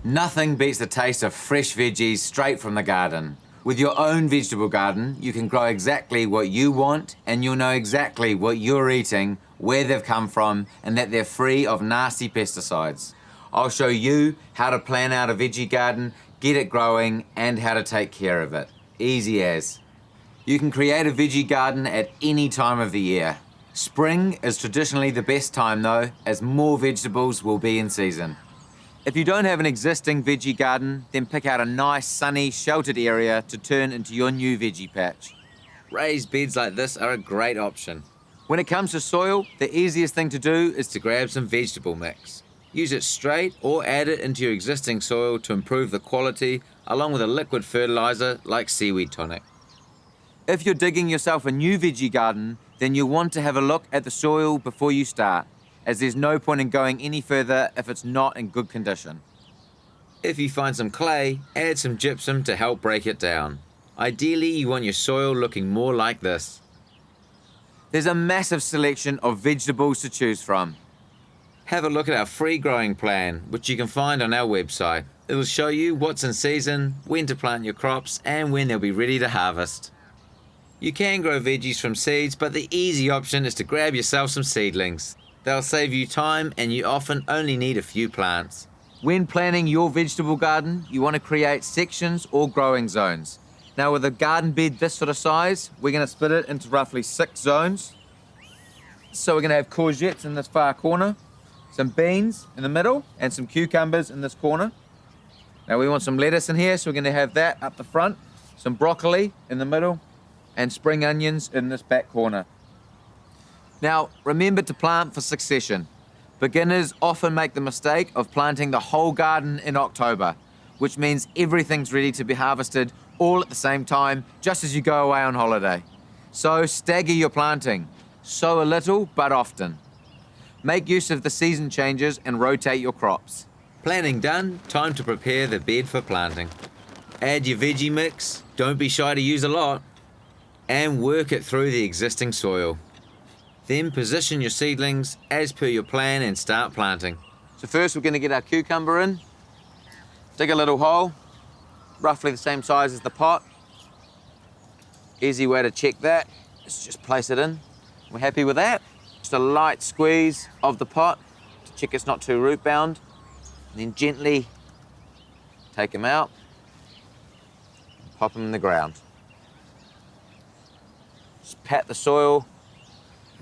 Nothing beats the taste of fresh veggies straight from the garden. With your own vegetable garden, you can grow exactly what you want, and you'll know exactly what you're eating, where they've come from, and that they're free of nasty pesticides. I'll show you how to plan out a veggie garden, get it growing, and how to take care of it. Easy as. You can create a veggie garden at any time of the year. Spring is traditionally the best time though, as more vegetables will be in season. If you don't have an existing veggie garden, then pick out a nice, sunny, sheltered area to turn into your new veggie patch. Raised beds like this are a great option. When it comes to soil, the easiest thing to do is to grab some vegetable mix. Use it straight or add it into your existing soil to improve the quality, along with a liquid fertilizer like seaweed tonic. If you're digging yourself a new veggie garden, then you'll want to have a look at the soil before you start, as there's no point in going any further if it's not in good condition. If you find some clay, add some gypsum to help break it down. Ideally, you want your soil looking more like this. There's a massive selection of vegetables to choose from. Have a look at our free growing plan, which you can find on our website. It'll show you what's in season, when to plant your crops, and when they'll be ready to harvest. You can grow veggies from seeds, but the easy option is to grab yourself some seedlings. They'll save you time, and you often only need a few plants. When planning your vegetable garden, you want to create sections or growing zones. Now with a garden bed this sort of size, we're going to split it into roughly 6 zones. So we're going to have courgettes in this far corner, some beans in the middle, and some cucumbers in this corner. Now we want some lettuce in here, so we're going to have that up the front, some broccoli in the middle, and spring onions in this back corner. Now, remember to plant for succession. Beginners often make the mistake of planting the whole garden in October, which means everything's ready to be harvested all at the same time, just as you go away on holiday. So stagger your planting. Sow a little, but often. Make use of the season changes and rotate your crops. Planting done, time to prepare the bed for planting. Add your veggie mix, don't be shy to use a lot, and work it through the existing soil. Then position your seedlings as per your plan and start planting. So first we're going to get our cucumber in. Dig a little hole, roughly the same size as the pot. Easy way to check that is just place it in. We're happy with that. Just a light squeeze of the pot to check it's not too root bound. And then gently take them out and pop them in the ground. Just pat the soil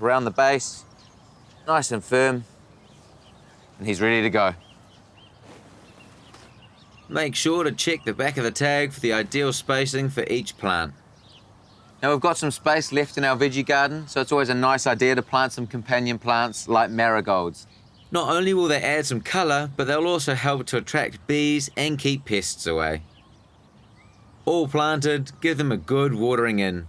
around the base, nice and firm, and he's ready to go. Make sure to check the back of the tag for the ideal spacing for each plant. Now we've got some space left in our veggie garden, so it's always a nice idea to plant some companion plants like marigolds. Not only will they add some colour, but they'll also help to attract bees and keep pests away. All planted, give them a good watering in.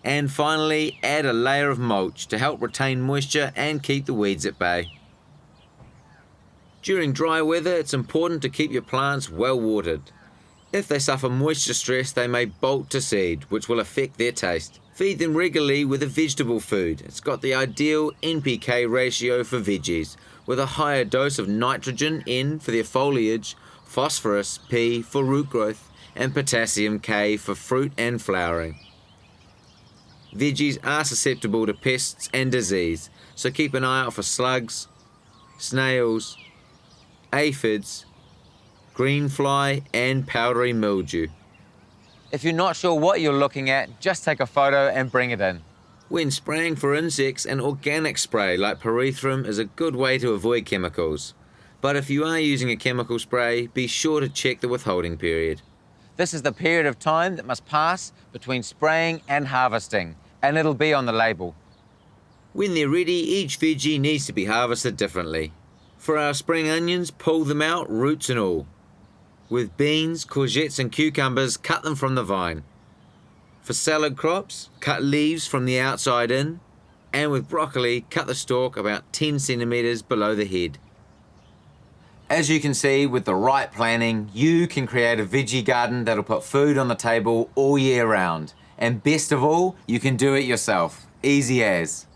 And finally, add a layer of mulch to help retain moisture and keep the weeds at bay. During dry weather, it's important to keep your plants well watered. If they suffer moisture stress, they may bolt to seed, which will affect their taste. Feed them regularly with a vegetable food. It's got the ideal NPK ratio for veggies, with a higher dose of nitrogen N for their foliage, phosphorus P for root growth, and potassium K for fruit and flowering. Veggies are susceptible to pests and disease, so keep an eye out for slugs, snails, aphids, green fly, and powdery mildew. If you're not sure what you're looking at, just take a photo and bring it in. When spraying for insects, an organic spray like pyrethrum is a good way to avoid chemicals. But if you are using a chemical spray, be sure to check the withholding period. This is the period of time that must pass between spraying and harvesting, and it'll be on the label. When they're ready, each veggie needs to be harvested differently. For our spring onions, pull them out, roots and all. With beans, courgettes and cucumbers, cut them from the vine. For salad crops, cut leaves from the outside in, and with broccoli, cut the stalk about 10 centimetres below the head. As you can see, with the right planning, you can create a veggie garden that'll put food on the table all year round. And best of all, you can do it yourself. Easy as.